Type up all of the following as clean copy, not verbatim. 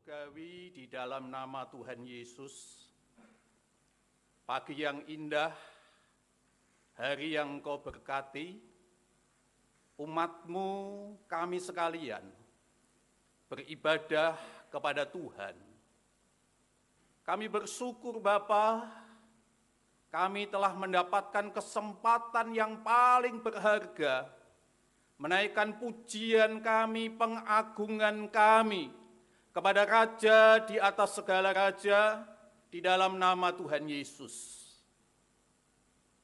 surgawi di dalam nama Tuhan Yesus. Pagi yang indah, hari yang Kau berkati, umat-Mu kami sekalian beribadah kepada Tuhan. Kami bersyukur Bapa, kami telah mendapatkan kesempatan yang paling berharga, menaikkan pujian kami, pengagungan kami kepada Raja di atas segala raja, di dalam nama Tuhan Yesus.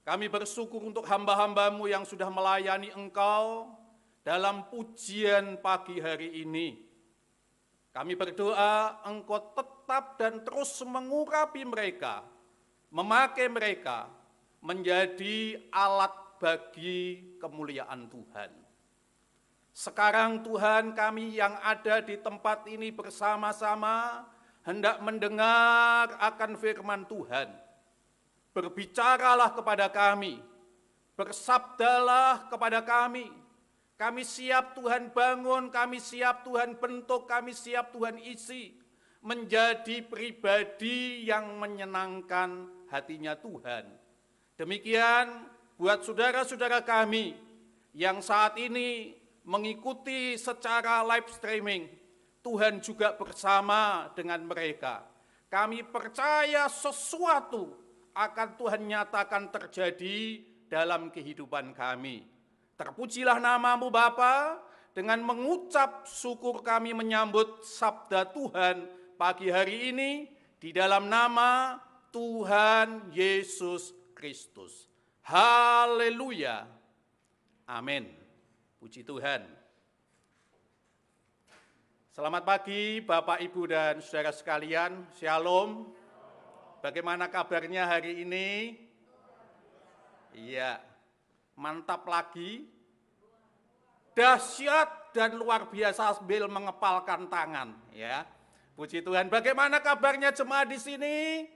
Kami bersyukur untuk hamba-hamba-Mu yang sudah melayani Engkau dalam pujian pagi hari ini. Kami berdoa Engkau tetap dan terus mengurapi mereka, memakai mereka menjadi alat bagi kemuliaan Tuhan. Sekarang Tuhan, kami yang ada di tempat ini bersama-sama hendak mendengar akan firman Tuhan. Berbicaralah kepada kami, bersabdalah kepada kami. Kami siap Tuhan bangun, kami siap Tuhan bentuk, kami siap Tuhan isi menjadi pribadi yang menyenangkan hatinya Tuhan. Demikian buat saudara-saudara kami yang saat ini mengikuti secara live streaming, Tuhan juga bersama dengan mereka. Kami percaya sesuatu akan Tuhan nyatakan terjadi dalam kehidupan kami. Terpujilah nama-Mu Bapa, dengan mengucap syukur kami menyambut sabda Tuhan pagi hari ini di dalam nama Tuhan Yesus Kristus. Haleluya. Amin. Puji Tuhan. Selamat pagi Bapak, Ibu, dan saudara sekalian. Shalom. Bagaimana kabarnya hari ini? Iya, mantap lagi. Dahsyat dan luar biasa sambil mengepalkan tangan. Ya, puji Tuhan. Bagaimana kabarnya jemaat di sini?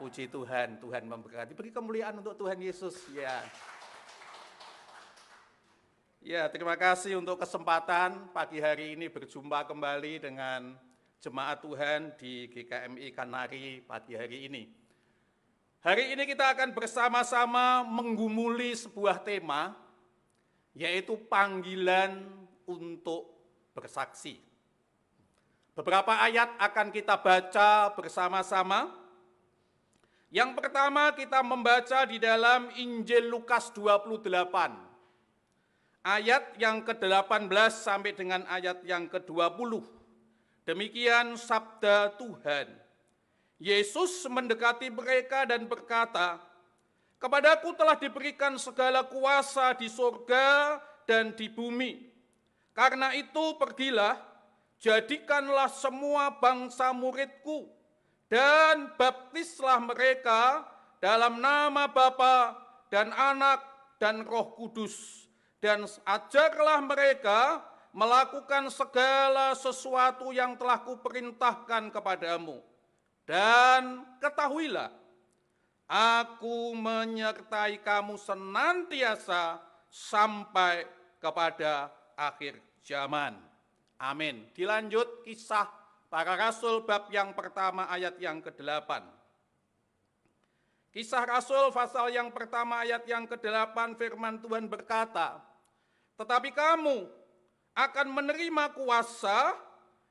Puji Tuhan, Tuhan memberkati. Beri kemuliaan untuk Tuhan Yesus. Ya. Ya, terima kasih untuk kesempatan pagi hari ini berjumpa kembali dengan jemaat Tuhan di GKMI Kanari pagi hari ini. Hari ini kita akan bersama-sama menggumuli sebuah tema, yaitu panggilan untuk bersaksi. Beberapa ayat akan kita baca bersama-sama. Yang pertama kita membaca di dalam Injil Lukas 28. Ayat yang ke-18 sampai dengan ayat yang ke-20. Demikian sabda Tuhan. Yesus mendekati mereka dan berkata, "Kepadaku telah diberikan segala kuasa di surga dan di bumi. Karena itu pergilah, jadikanlah semua bangsa muridku, dan baptislah mereka dalam nama Bapa dan Anak dan Roh Kudus. Dan ajarlah mereka melakukan segala sesuatu yang telah kuperintahkan kepadamu. Dan ketahuilah, aku menyertai kamu senantiasa sampai kepada akhir zaman." Amin. Dilanjut Kisah Para Rasul bab yang pertama ayat yang ke-8. Kisah Rasul pasal yang pertama ayat yang ke-8, firman Tuhan berkata, "Tetapi kamu akan menerima kuasa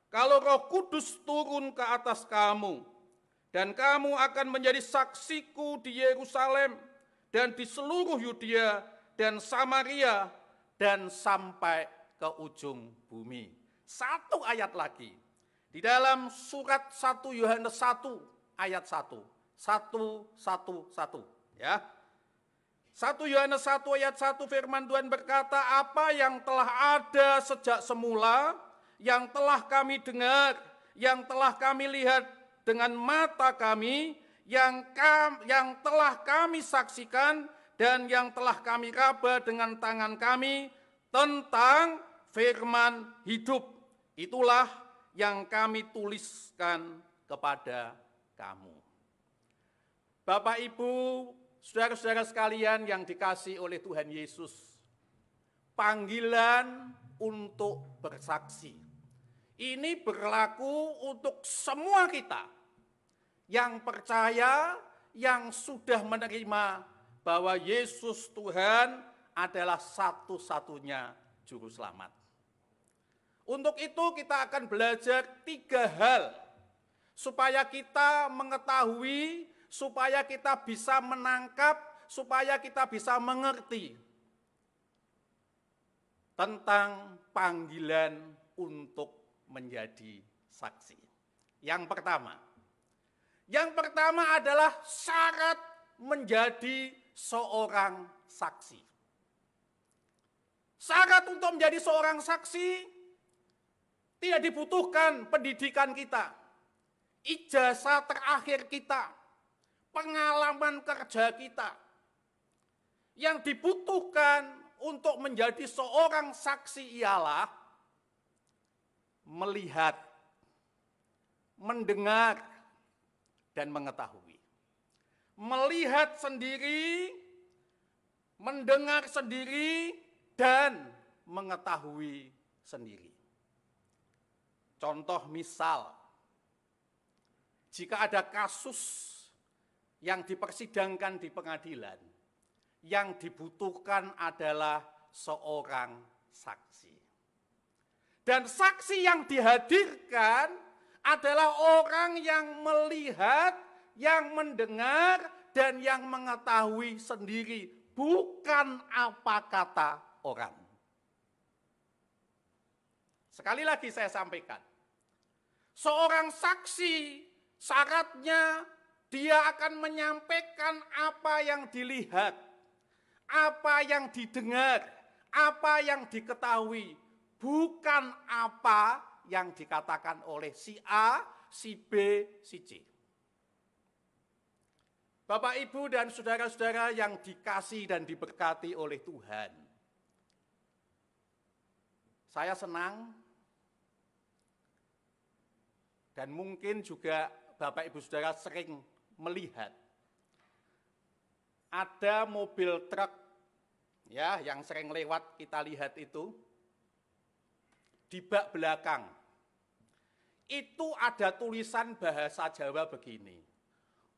kalau Roh Kudus turun ke atas kamu, dan kamu akan menjadi saksiku di Yerusalem dan di seluruh Yudea dan Samaria dan sampai ke ujung bumi." Satu ayat lagi di dalam surat 1 Yohanes 1 ayat 1. 1 ya. 1 Yohanes 1 ayat 1 firman Tuhan berkata, "Apa yang telah ada sejak semula, yang telah kami dengar, yang telah kami lihat dengan mata kami, yang telah kami saksikan, dan yang telah kami raba dengan tangan kami tentang firman hidup. Itulah yang kami tuliskan kepada kamu." Bapak, Ibu, saudara-saudara sekalian yang dikasihi oleh Tuhan Yesus, panggilan untuk bersaksi. Ini berlaku untuk semua kita yang percaya, yang sudah menerima bahwa Yesus Tuhan adalah satu-satunya juru selamat. Untuk itu kita akan belajar 3 hal supaya kita mengetahui, supaya kita bisa menangkap, supaya kita bisa mengerti tentang panggilan untuk menjadi saksi. Yang pertama adalah syarat menjadi seorang saksi. Syarat untuk menjadi seorang saksi tidak dibutuhkan pendidikan kita, ijazah terakhir kita, pengalaman kerja kita. Yang dibutuhkan untuk menjadi seorang saksi ialah melihat, mendengar, dan mengetahui. Melihat sendiri, mendengar sendiri, dan mengetahui sendiri. Contoh misal, jika ada kasus yang dipersidangkan di pengadilan, yang dibutuhkan adalah seorang saksi. Dan saksi yang dihadirkan adalah orang yang melihat, yang mendengar, dan yang mengetahui sendiri, bukan apa kata orang. Sekali lagi saya sampaikan, seorang saksi syaratnya dia akan menyampaikan apa yang dilihat, apa yang didengar, apa yang diketahui, bukan apa yang dikatakan oleh si A, si B, si C. Bapak, Ibu, dan saudara-saudara yang dikasihi dan diberkati oleh Tuhan. Saya senang dan mungkin juga Bapak Ibu Saudara sering melihat ada mobil truk ya yang sering lewat kita lihat itu di bak belakang. Itu ada tulisan bahasa Jawa begini.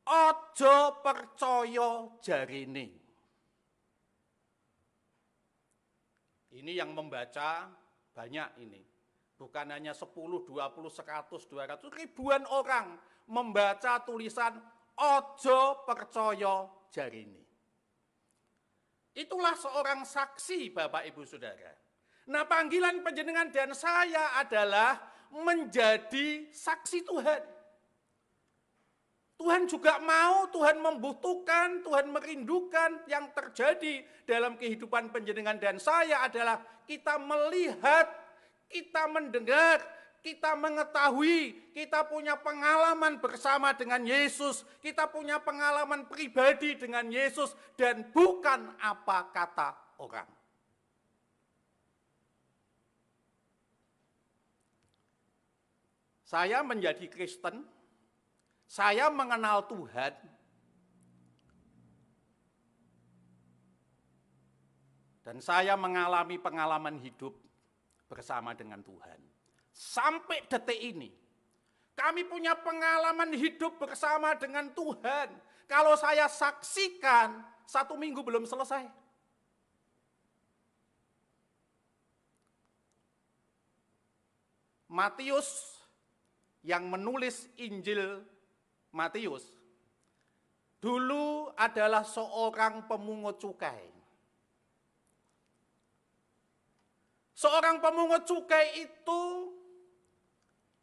Ojo percaya jarine. Ini yang membaca banyak ini. Bukan hanya 10, 20, 100, 200, ribuan orang membaca tulisan ojo percaya jarine. Itulah seorang saksi Bapak Ibu Saudara. Nah, panggilan panjenengan dan saya adalah menjadi saksi Tuhan. Tuhan juga mau, Tuhan membutuhkan, Tuhan merindukan yang terjadi dalam kehidupan panjenengan dan saya adalah kita melihat, kita mendengar, kita mengetahui, kita punya pengalaman bersama dengan Yesus, kita punya pengalaman pribadi dengan Yesus, dan bukan apa kata orang. Saya menjadi Kristen, saya mengenal Tuhan, dan saya mengalami pengalaman hidup bersama dengan Tuhan. Sampai detik ini, kami punya pengalaman hidup bersama dengan Tuhan. Kalau saya saksikan, 1 minggu belum selesai. Matius yang menulis Injil Matius dulu adalah seorang pemungut cukai. Seorang pemungut cukai itu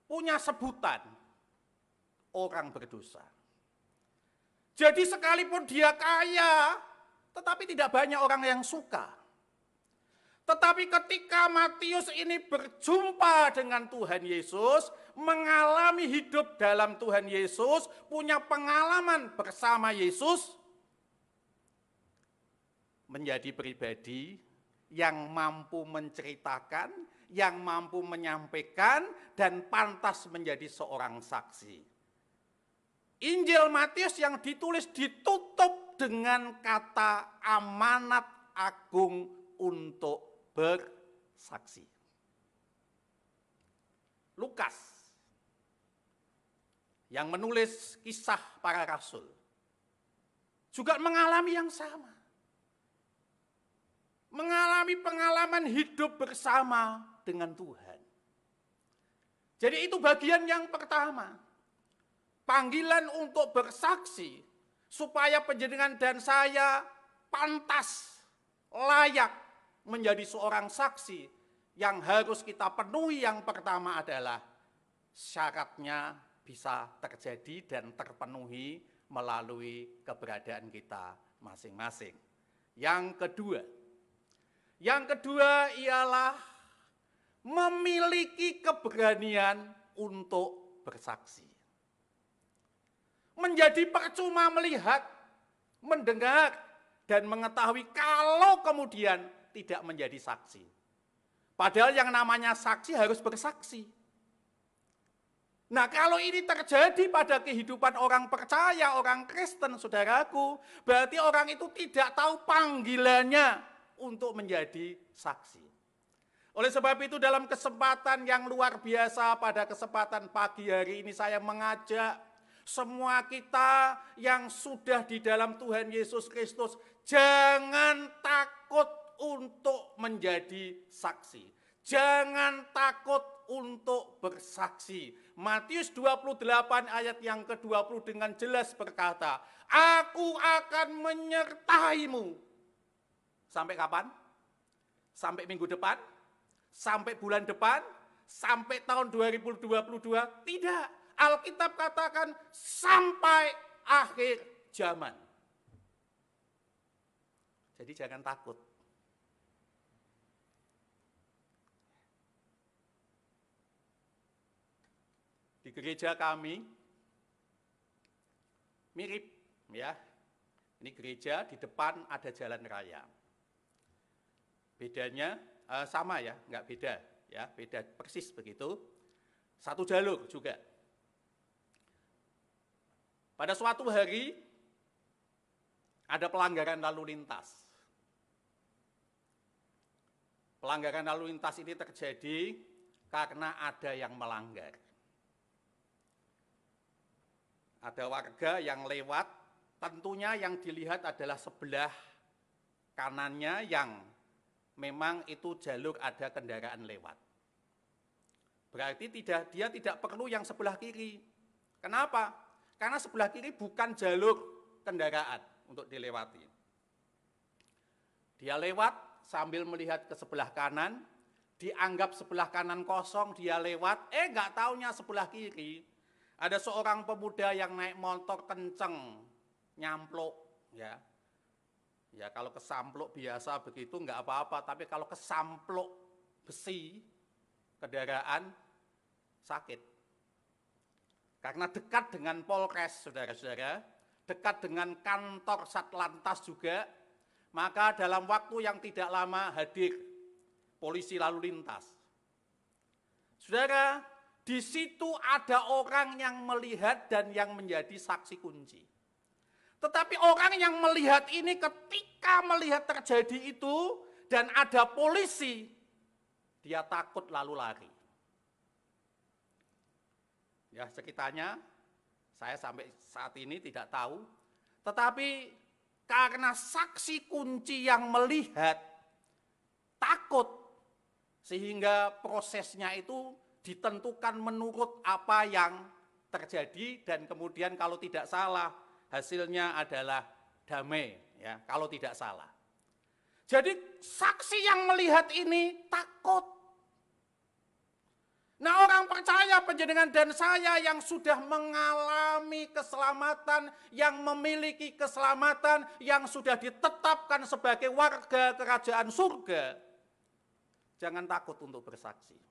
punya sebutan orang berdosa. Jadi sekalipun dia kaya, tetapi tidak banyak orang yang suka. Tetapi ketika Matius ini berjumpa dengan Tuhan Yesus, mengalami hidup dalam Tuhan Yesus, punya pengalaman bersama Yesus, menjadi pribadi yang mampu menceritakan, yang mampu menyampaikan, dan pantas menjadi seorang saksi. Injil Matius yang ditulis ditutup dengan kata amanat agung untuk bersaksi. Lukas yang menulis kisah para rasul juga mengalami yang sama. Mengalami pengalaman hidup bersama dengan Tuhan. Jadi itu bagian yang pertama. Panggilan untuk bersaksi supaya panjenengan dan saya pantas, layak menjadi seorang saksi. Yang harus kita penuhi yang pertama adalah syaratnya bisa terjadi dan terpenuhi melalui keberadaan kita masing-masing. Yang kedua ialah memiliki keberanian untuk bersaksi. Menjadi percuma melihat, mendengar, dan mengetahui kalau kemudian tidak menjadi saksi. Padahal yang namanya saksi harus bersaksi. Nah, kalau ini terjadi pada kehidupan orang percaya, orang Kristen, saudaraku, berarti orang itu tidak tahu panggilannya untuk menjadi saksi. Oleh sebab itu dalam kesempatan yang luar biasa pada kesempatan pagi hari ini saya mengajak semua kita yang sudah di dalam Tuhan Yesus Kristus, jangan takut untuk menjadi saksi. Jangan takut untuk bersaksi. Matius 28 ayat yang ke-20 dengan jelas berkata, Aku akan menyertaimu. Sampai kapan? Sampai minggu depan? Sampai bulan depan? Sampai tahun 2022? Tidak. Alkitab katakan sampai akhir zaman. Jadi jangan takut. Di gereja kami mirip ya. Ini gereja di depan ada jalan raya. Bedanya sama ya, enggak beda ya, beda persis begitu. Satu jalur juga. Pada suatu hari ada pelanggaran lalu lintas. Pelanggaran lalu lintas ini terjadi karena ada yang melanggar. Ada warga yang lewat, tentunya yang dilihat adalah sebelah kanannya yang memang itu jalur ada kendaraan lewat. Berarti dia tidak perlu yang sebelah kiri. Kenapa? Karena sebelah kiri bukan jalur kendaraan untuk dilewati. Dia lewat sambil melihat ke sebelah kanan, dianggap sebelah kanan kosong, dia lewat, nggak taunya sebelah kiri. Ada seorang pemuda yang naik motor kenceng, nyampluk, ya. Ya kalau kesampluk biasa begitu nggak apa-apa, tapi kalau kesampluk besi kendaraan sakit. Karena dekat dengan Polres, saudara-saudara, dekat dengan kantor Satlantas juga, maka dalam waktu yang tidak lama hadir polisi lalu lintas. Saudara, di situ ada orang yang melihat dan yang menjadi saksi kunci. Tetapi orang yang melihat ini ketika melihat terjadi itu dan ada polisi, dia takut lalu lari. Ya, sekitarnya saya sampai saat ini tidak tahu. Tetapi karena saksi kunci yang melihat takut, sehingga prosesnya itu ditentukan menurut apa yang terjadi dan kemudian kalau tidak salah hasilnya adalah damai ya, kalau tidak salah. Jadi saksi yang melihat ini takut. Nah, orang percaya panjenengan dan saya yang sudah mengalami keselamatan, yang memiliki keselamatan, yang sudah ditetapkan sebagai warga kerajaan surga, jangan takut untuk bersaksi.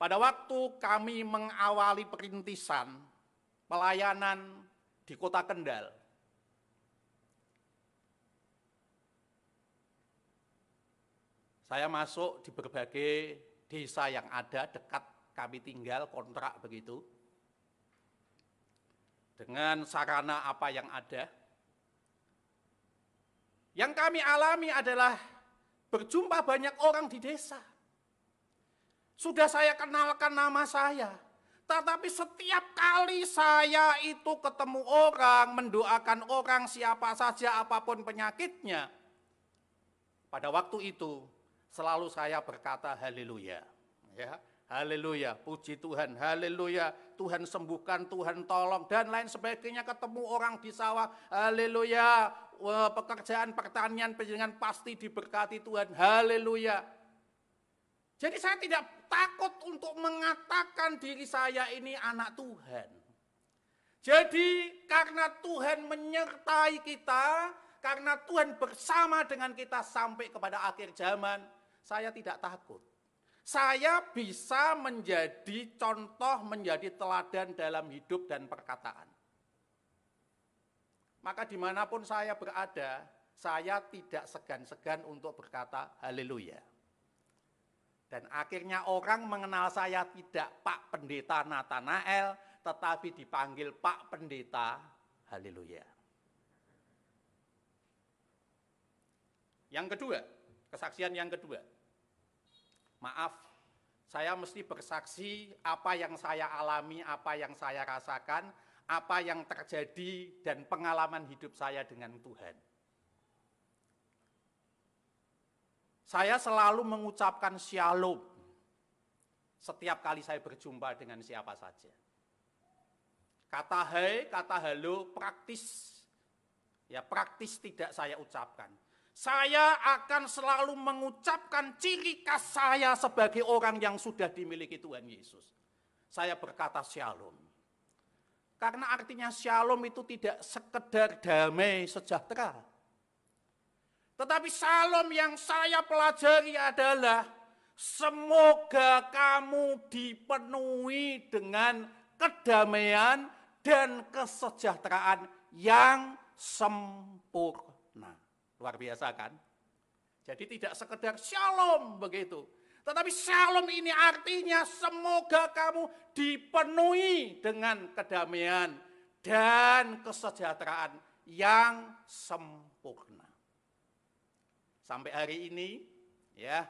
Pada waktu kami mengawali perintisan pelayanan di Kota Kendal, saya masuk di berbagai desa yang ada dekat kami tinggal, kontrak begitu, dengan sarana apa yang ada. Yang kami alami adalah berjumpa banyak orang di desa. Sudah saya kenalkan nama saya. Tetapi setiap kali saya itu ketemu orang, mendoakan orang siapa saja apapun penyakitnya, pada waktu itu selalu saya berkata haleluya. Ya, haleluya, puji Tuhan, haleluya, Tuhan sembuhkan, Tuhan tolong, dan lain sebagainya. Ketemu orang di sawah, haleluya, pekerjaan pertanian penjenengan pasti diberkati Tuhan, haleluya. Jadi saya tidak takut untuk mengatakan diri saya ini anak Tuhan. Jadi karena Tuhan menyertai kita, karena Tuhan bersama dengan kita sampai kepada akhir zaman, saya tidak takut. Saya bisa menjadi contoh, menjadi teladan dalam hidup dan perkataan. Maka dimanapun saya berada, saya tidak segan-segan untuk berkata haleluya. Dan akhirnya orang mengenal saya tidak Pak Pendeta Nathanael, tetapi dipanggil Pak Pendeta, haleluya. Yang kedua, kesaksian yang kedua. Maaf, saya mesti bersaksi apa yang saya alami, apa yang saya rasakan, apa yang terjadi dan pengalaman hidup saya dengan Tuhan. Saya selalu mengucapkan shalom setiap kali saya berjumpa dengan siapa saja. Kata hai, kata halo praktis. Ya, praktis tidak saya ucapkan. Saya akan selalu mengucapkan ciri khas saya sebagai orang yang sudah dimiliki Tuhan Yesus. Saya berkata shalom. Karena artinya shalom itu tidak sekedar damai sejahtera. Tetapi shalom yang saya pelajari adalah semoga kamu dipenuhi dengan kedamaian dan kesejahteraan yang sempurna. Luar biasa kan? Jadi tidak sekedar shalom begitu. Tetapi shalom ini artinya semoga kamu dipenuhi dengan kedamaian dan kesejahteraan yang sempurna. Sampai hari ini, ya,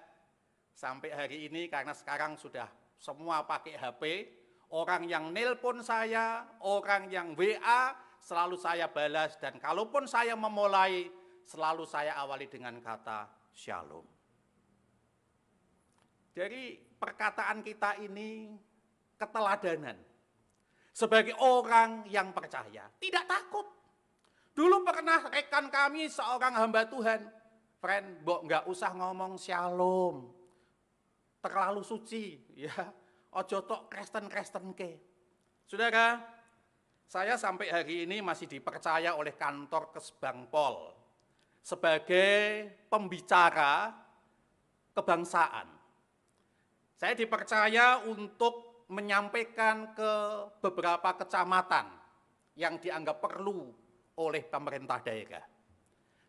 sampai hari ini karena sekarang sudah semua pakai HP, orang yang nelpon saya, orang yang WA, selalu saya balas, dan kalaupun saya memulai, selalu saya awali dengan kata shalom. Jadi perkataan kita ini keteladanan. Sebagai orang yang percaya, tidak takut. Dulu pernah rekan kami seorang hamba Tuhan, friend, mbok nggak usah ngomong shalom, terlalu suci, ya. Ojo tok Kristen ke. Saudara, saya sampai hari ini masih dipercaya oleh kantor Kesbangpol sebagai pembicara kebangsaan. Saya dipercaya untuk menyampaikan ke beberapa kecamatan yang dianggap perlu oleh pemerintah daerah.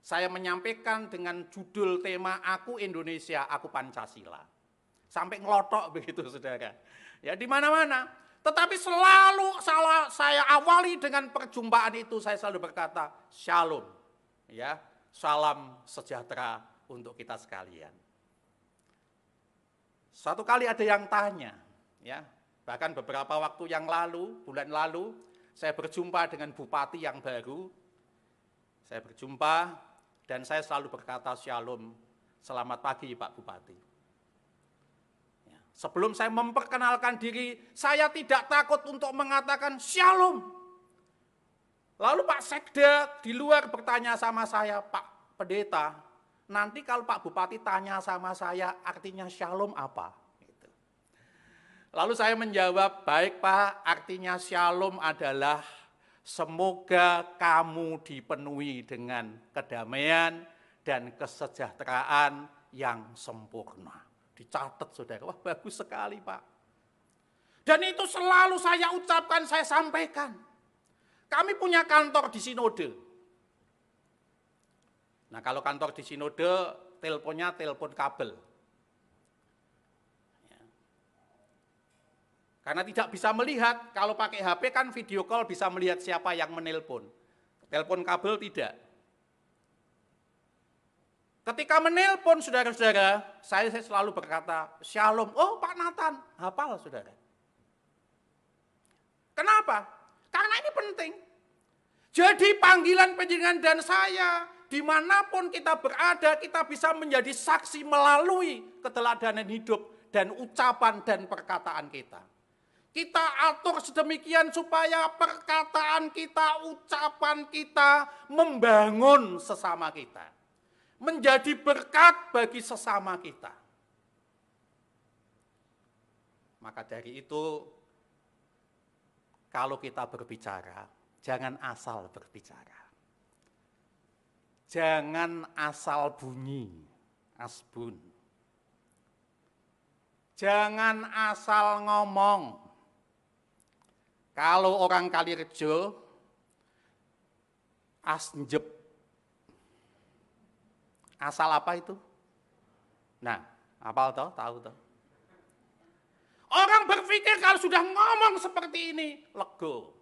Saya menyampaikan dengan judul tema Aku Indonesia, Aku Pancasila. Sampai ngelotok begitu saudara. Ya di mana-mana. Tetapi selalu saya awali dengan perjumpaan itu, saya selalu berkata shalom. Ya, salam sejahtera untuk kita sekalian. Satu kali ada yang tanya, ya, bahkan beberapa waktu yang lalu, bulan lalu, saya berjumpa dengan bupati yang baru. Saya berjumpa dan saya selalu berkata shalom, selamat pagi Pak Bupati. Ya, sebelum saya memperkenalkan diri, saya tidak takut untuk mengatakan shalom. Lalu Pak Sekda di luar bertanya sama saya, Pak Pendeta, nanti kalau Pak Bupati tanya sama saya artinya shalom apa? Gitu. Lalu saya menjawab, baik Pak, artinya shalom adalah semoga kamu dipenuhi dengan kedamaian dan kesejahteraan yang sempurna. Dicatat saudara, wah bagus sekali Pak. Dan itu selalu saya ucapkan, saya sampaikan. Kami punya kantor di Sinode. Nah kalau kantor di Sinode, teleponnya telepon kabel. Ya. Karena tidak bisa melihat, kalau pakai HP kan video call bisa melihat siapa yang menelpon. Telepon kabel tidak. Ketika menelpon saudara-saudara, saya selalu berkata, Shalom. Oh, Pak Nathan, hafal saudara. Kenapa? Karena ini penting. Jadi panggilan panjenengan dan saya, dimanapun kita berada, kita bisa menjadi saksi melalui keteladanan hidup dan ucapan dan perkataan kita. Kita atur sedemikian supaya perkataan kita, ucapan kita membangun sesama kita. Menjadi berkat bagi sesama kita. Maka dari itu, kalau kita berbicara, jangan asal berbicara. Jangan asal bunyi, asbun. Jangan asal ngomong. Kalau orang Kalirejo, asnjep. Asal apa itu? Nah, apa tahu toh? Orang berpikir kalau sudah ngomong seperti ini, lego.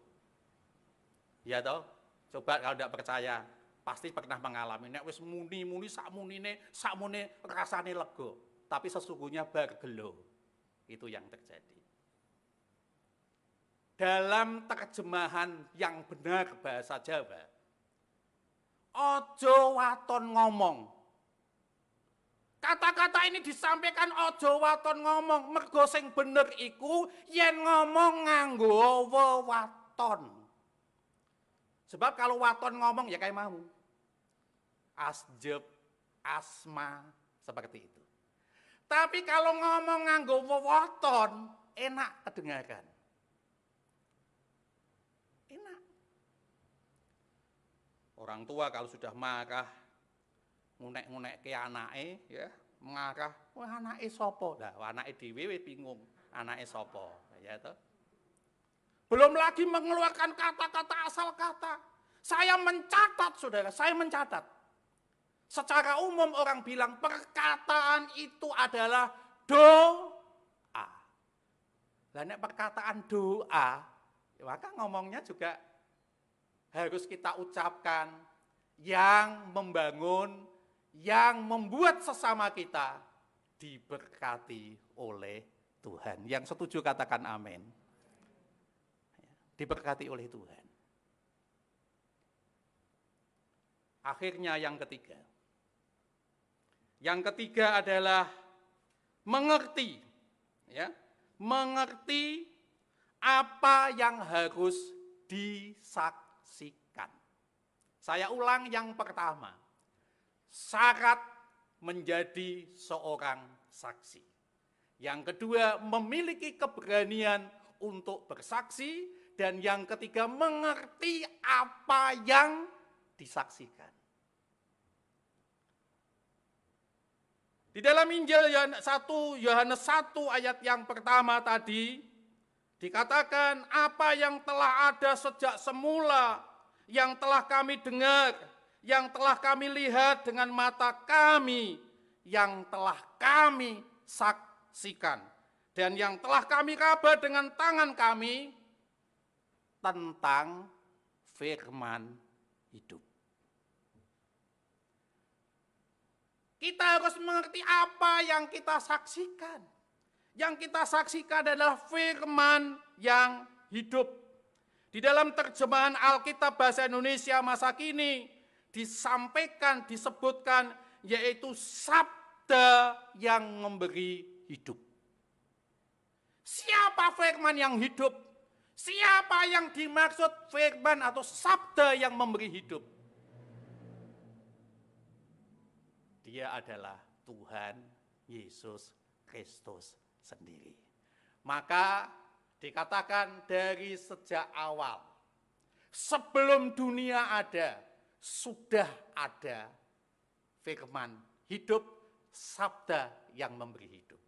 Ya toh? Coba kalau tidak percaya, pasti pernah mengalami. Nek wis muni sakmune rasane lego, tapi sesungguhnya bergelo. Itu yang terjadi. Dalam terjemahan yang benar bahasa Jawa, ojo waton ngomong. Kata-kata ini disampaikan ojo waton ngomong, mergo sing bener iku yen ngomong nganggo wewaton. Sebab kalau waton ngomong ya kayak mau. Asjeb, asma, seperti itu. Tapi kalau ngomong nganggo wewaton, enak kedengaran. Enak. Orang tua kalau sudah marah, ngunek-ngunek ke anake ya, mengarah, wah anake sapa? Lah anake dhewe bingung, anake sapa? Ya toh. Belum lagi mengeluarkan kata-kata asal kata. Saya mencatat, Saudara, saya mencatat. Secara umum orang bilang perkataan itu adalah doa. Lah nek perkataan doa, maka ngomongnya juga harus kita ucapkan yang membangun, yang membuat sesama kita diberkati oleh Tuhan. Yang setuju katakan amin. Diberkati oleh Tuhan. Akhirnya yang ketiga. Yang ketiga adalah mengerti. Ya, mengerti apa yang harus disaksikan. Saya ulang yang pertama. Syarat menjadi seorang saksi. Yang kedua, memiliki keberanian untuk bersaksi. Dan yang ketiga, mengerti apa yang disaksikan. Di dalam Injil Yohanes 1 ayat yang pertama tadi, dikatakan apa yang telah ada sejak semula, yang telah kami dengar, yang telah kami lihat dengan mata kami, yang telah kami saksikan, dan yang telah kami raba dengan tangan kami tentang firman hidup. Kita harus mengerti apa yang kita saksikan. Yang kita saksikan adalah firman yang hidup. Di dalam terjemahan Alkitab Bahasa Indonesia masa kini, disampaikan, disebutkan, yaitu sabda yang memberi hidup. Siapa firman yang hidup? Siapa yang dimaksud firman atau sabda yang memberi hidup? Dia adalah Tuhan Yesus Kristus sendiri. Maka dikatakan dari sejak awal, sebelum dunia ada, sudah ada firman hidup, sabda yang memberi hidup.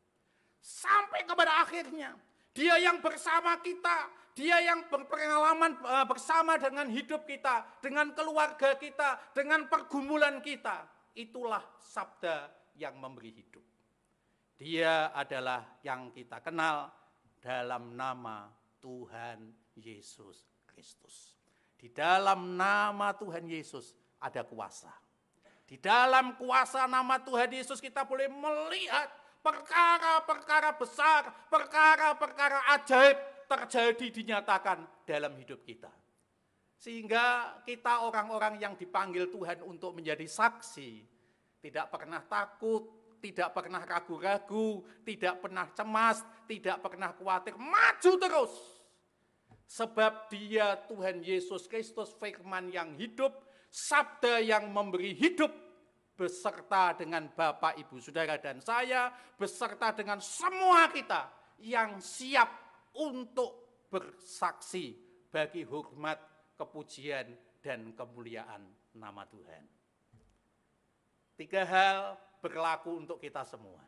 Sampai kepada akhirnya, dia yang bersama kita, dia yang berpengalaman bersama dengan hidup kita, dengan keluarga kita, dengan pergumulan kita. Itulah sabda yang memberi hidup. Dia adalah yang kita kenal dalam nama Tuhan Yesus Kristus. Di dalam nama Tuhan Yesus ada kuasa. Di dalam kuasa nama Tuhan Yesus kita boleh melihat perkara-perkara besar, perkara-perkara ajaib terjadi dinyatakan dalam hidup kita. Sehingga kita orang-orang yang dipanggil Tuhan untuk menjadi saksi, tidak pernah takut, tidak pernah ragu-ragu, tidak pernah cemas, tidak pernah khawatir, maju terus. Sebab Dia Tuhan Yesus Kristus firman yang hidup, sabda yang memberi hidup, beserta dengan Bapak, Ibu, Saudara, dan saya, beserta dengan semua kita yang siap untuk bersaksi bagi hormat, kepujian, dan kemuliaan nama Tuhan. 3 hal berlaku untuk kita semua.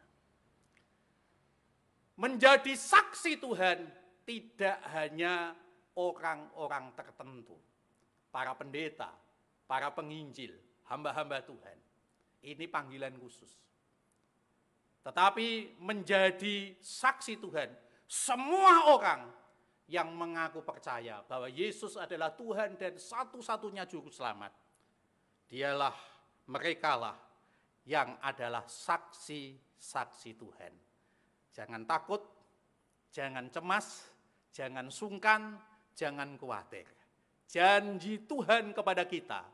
Menjadi saksi Tuhan tidak hanya orang-orang tertentu, para pendeta, para penginjil, hamba-hamba Tuhan. Ini panggilan khusus. Tetapi menjadi saksi Tuhan, semua orang yang mengaku percaya bahwa Yesus adalah Tuhan dan satu-satunya juru selamat. Dialah, merekalah yang adalah saksi-saksi Tuhan. Jangan takut, jangan cemas, jangan sungkan, jangan khawatir. Janji Tuhan kepada kita,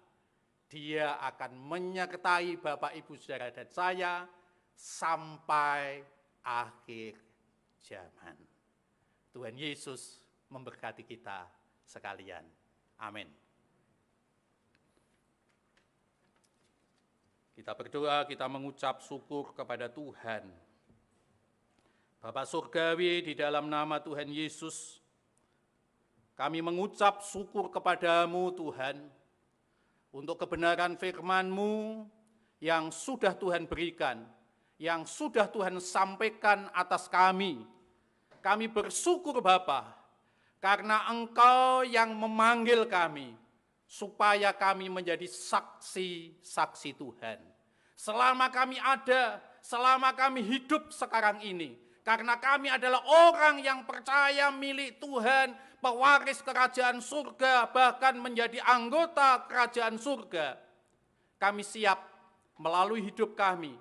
Dia akan menyertai Bapak, Ibu, Saudara, dan saya sampai akhir zaman. Tuhan Yesus memberkati kita sekalian. Amin. Kita berdoa, kita mengucap syukur kepada Tuhan. Bapa Surgawi, di dalam nama Tuhan Yesus, kami mengucap syukur kepadamu Tuhan, untuk kebenaran firman-Mu yang sudah Tuhan berikan, yang sudah Tuhan sampaikan atas kami. Kami bersyukur Bapa, karena Engkau yang memanggil kami, supaya kami menjadi saksi-saksi Tuhan. Selama kami ada, selama kami hidup sekarang ini, karena kami adalah orang yang percaya milik Tuhan, pewaris kerajaan surga, bahkan menjadi anggota kerajaan surga. Kami siap melalui hidup kami.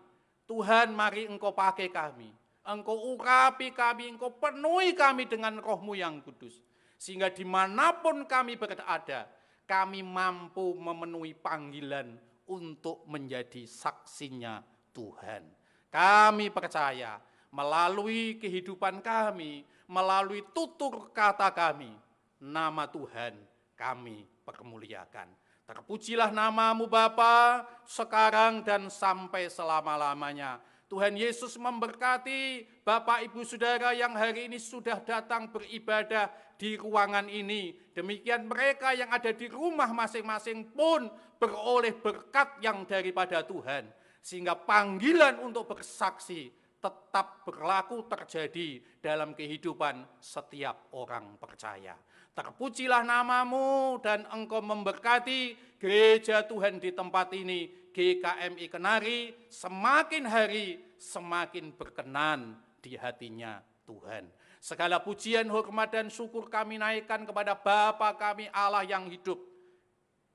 Tuhan, mari Engkau pakai kami. Engkau urapi kami, Engkau penuhi kami dengan Roh-Mu yang kudus. Sehingga dimanapun kami berada, kami mampu memenuhi panggilan untuk menjadi saksinya Tuhan. Kami percaya melalui kehidupan kami, melalui tutur kata kami, nama Tuhan kami permuliakan. Terpujilah nama-Mu Bapa, sekarang dan sampai selama-lamanya. Tuhan Yesus memberkati Bapak, Ibu, Saudara yang hari ini sudah datang beribadah di ruangan ini. Demikian mereka yang ada di rumah masing-masing pun beroleh berkat yang daripada Tuhan. Sehingga panggilan untuk bersaksi tetap berlaku terjadi dalam kehidupan setiap orang percaya. Terpujilah nama-Mu dan Engkau memberkati gereja Tuhan di tempat ini, GKMI Kenari, semakin hari semakin berkenan di hatinya Tuhan. Segala pujian, hormat, dan syukur kami naikkan kepada Bapa kami Allah yang hidup,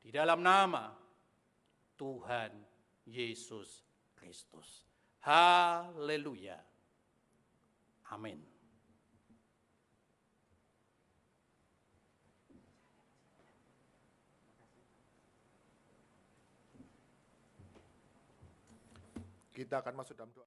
di dalam nama Tuhan Yesus Kristus. Haleluya. Amin. Kita akan masuk dalam doa.